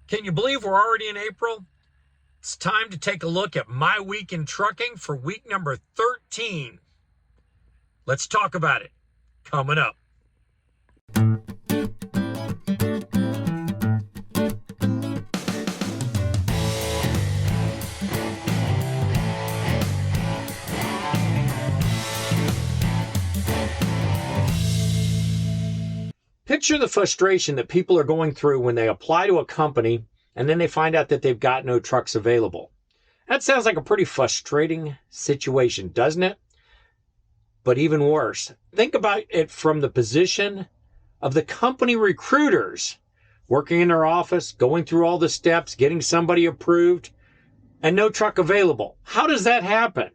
Can you believe we're already in April? It's time to take a look at my week in trucking for week number 13. Let's talk about it. Coming up. Picture the frustration that people are going through when they apply to a company and then they find out that they've got no trucks available. That sounds like a pretty frustrating situation, doesn't it? But even worse, think about it from the position of the company recruiters working in their office, going through all the steps, getting somebody approved, and no truck available. How does that happen?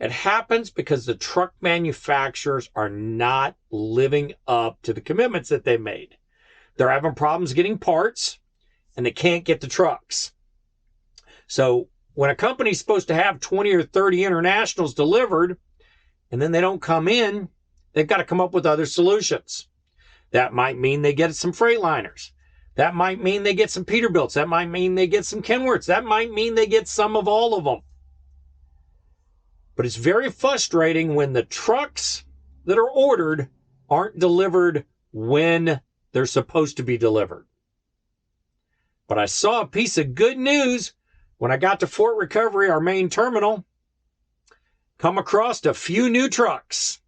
It happens because the truck manufacturers are not living up to the commitments that they made. They're having problems getting parts, and they can't get the trucks. So when a company's supposed to have 20 or 30 internationals delivered, and then they don't come in, they've got to come up with other solutions. That might mean they get some Freightliners. That might mean they get some Peterbilts. That might mean they get some Kenworths. That might mean they get some of all of them. But it's very frustrating when the trucks that are ordered aren't delivered when they're supposed to be delivered. But I saw a piece of good news when I got to Fort Recovery, our main terminal. Come across a few new trucks.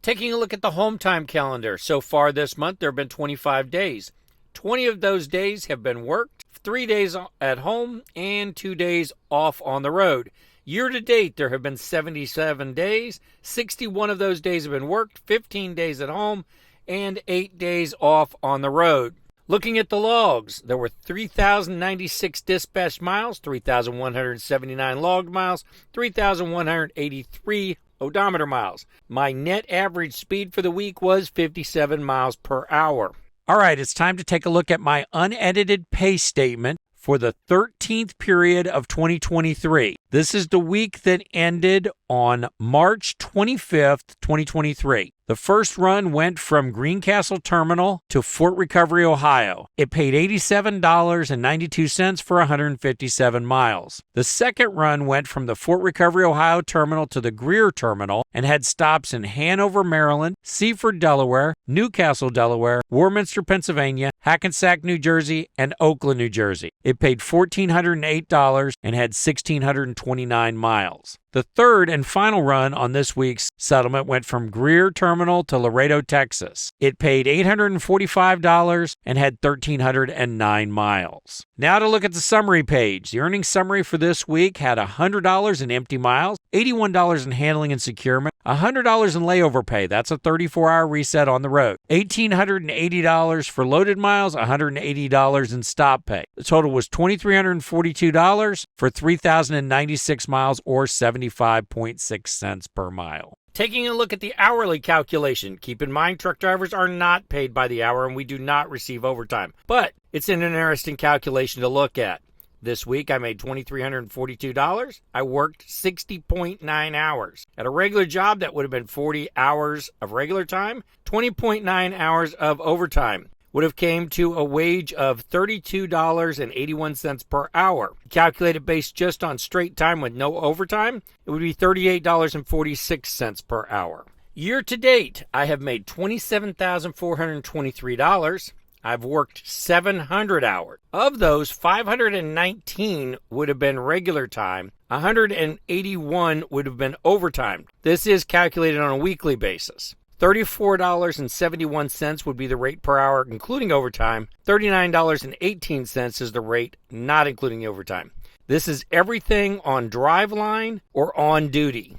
Taking a look at the home time calendar. So far this month, there have been 25 days. 20 of those days have been worked, 3 days at home, and 2 days off on the road. Year to date, there have been 77 days. 61 of those days have been worked, 15 days at home, and 8 days off on the road. Looking at the logs, there were 3,096 dispatch miles, 3,179 logged miles, 3,183 odometer miles. My net average speed for the week was 57 miles per hour. All right, it's time to take a look at my unedited pay statement for the 13th period of 2023. This is the week that ended on March 25th, 2023. The first run went from Greencastle Terminal to Fort Recovery, Ohio. It paid $87.92 for 157 miles. The second run went from the Fort Recovery, Ohio Terminal to the Greer Terminal and had stops in Hanover, Maryland, Seaford, Delaware, Newcastle, Delaware, Warminster, Pennsylvania, Hackensack, New Jersey, and Oakland, New Jersey. It paid $1,408 and had 1,629 miles. The third and final run on this week's settlement went from Greer Terminal to Laredo, Texas. It paid $845 and had 1,309 miles. Now to look at the summary page. The earnings summary for this week had $100 in empty miles, $81 in handling and securement, $100 in layover pay. That's a 34-hour reset on the road. $1,880 for loaded miles, $180 in stop pay. The total was $2,342 for 3,096 miles, or 75.6 cents per mile. Taking a look at the hourly calculation. Keep in mind, truck drivers are not paid by the hour and we do not receive overtime. But it's an interesting calculation to look at. This week, I made $2,342. I worked 60.9 hours. At a regular job, that would have been 40 hours of regular time, 20.9 hours of overtime. Would have came to a wage of $32.81 per hour. Calculated based just on straight time with no overtime, it would be $38.46 per hour. Year to date, I have made $27,423. I've worked 700 hours. Of those, 519 would have been regular time. 181 would have been overtime. This is calculated on a weekly basis. $34.71 would be the rate per hour, including overtime. $39.18 is the rate, not including overtime. This is everything on driveline or on duty.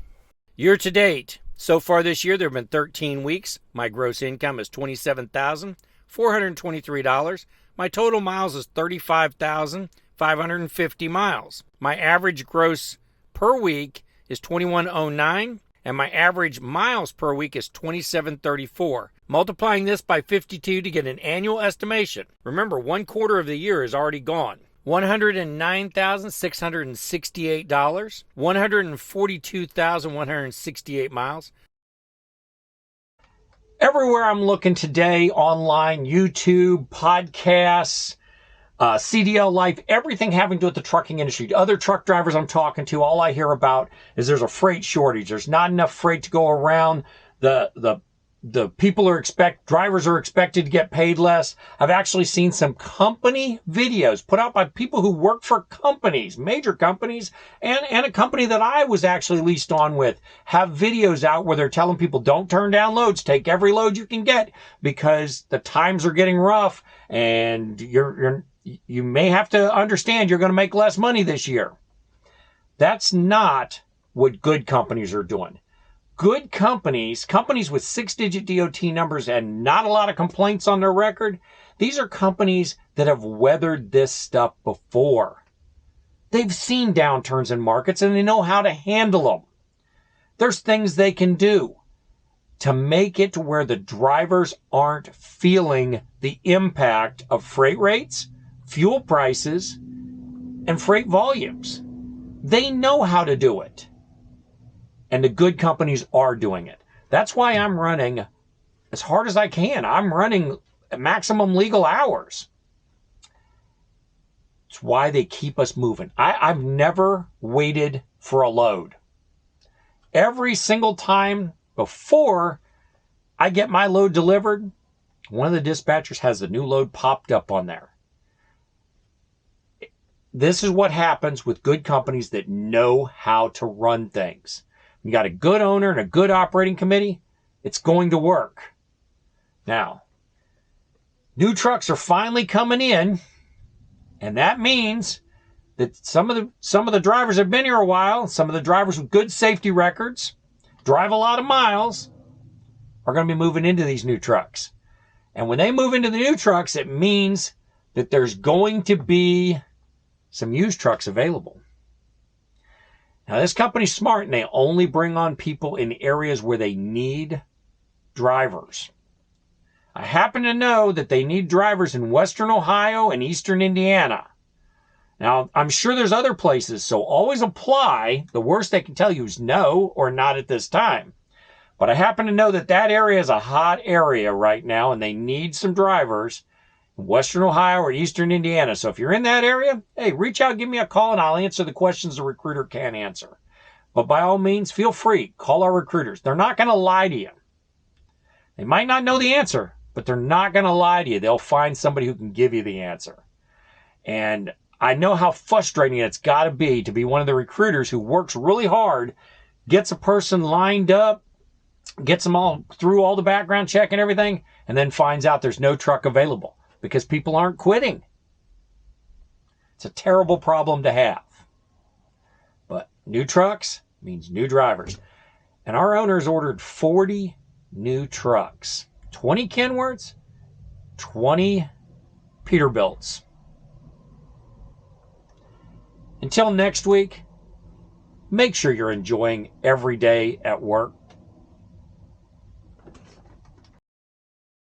Year to date, so far this year, there have been 13 weeks. My gross income is $27,423. My total miles is 35,550 miles. My average gross per week is 2109, and my average miles per week is 2734. Multiplying this by 52 to get an annual estimation. Remember, 1/4 of the year is already gone. $109,668, 142,168 miles. Everywhere I'm looking today, online, YouTube, podcasts, CDL Life, everything having to do with the trucking industry. Other truck drivers I'm talking to, all I hear about is there's a freight shortage. There's not enough freight to go around. The people drivers are expected to get paid less. I've actually seen some company videos put out by people who work for companies, major companies, and a company that I was actually leased on with, have videos out where they're telling people, don't turn down loads, take every load you can get, because the times are getting rough, and you may have to understand you're going to make less money this year. That's not what good companies are doing. Good companies with 6-digit DOT numbers and not a lot of complaints on their record, these are companies that have weathered this stuff before. They've seen downturns in markets and they know how to handle them. There's things they can do to make it to where the drivers aren't feeling the impact of freight rates, fuel prices, and freight volumes. They know how to do it. And the good companies are doing it. That's why I'm running as hard as I can. I'm running maximum legal hours. It's why they keep us moving. I've never waited for a load. Every single time before I get my load delivered, one of the dispatchers has the new load popped up on there. This is what happens with good companies that know how to run things. You got a good owner and a good operating committee, it's going to work. Now, new trucks are finally coming in, and that means that some of the drivers have been here a while, some of the drivers with good safety records, drive a lot of miles, are going to be moving into these new trucks. And when they move into the new trucks, it means that there's going to be some used trucks available. Now, this company's smart, and they only bring on people in areas where they need drivers. I happen to know that they need drivers in Western Ohio and Eastern Indiana. Now, I'm sure there's other places, so always apply. The worst they can tell you is no or not at this time. But I happen to know that that area is a hot area right now, and they need some drivers in Western Ohio or Eastern Indiana. So if you're in that area, hey, reach out, give me a call, and I'll answer the questions the recruiter can't answer. But by all means, feel free. Call our recruiters. They're not going to lie to you. They might not know the answer, but they're not going to lie to you. They'll find somebody who can give you the answer. And I know how frustrating it's got to be one of the recruiters who works really hard, gets a person lined up, gets them all through all the background check and everything, and then finds out there's no truck available. Because people aren't quitting. It's a terrible problem to have. But new trucks means new drivers. And our owners ordered 40 new trucks. 20 Kenworths, 20 Peterbilts. Until next week, make sure you're enjoying every day at work.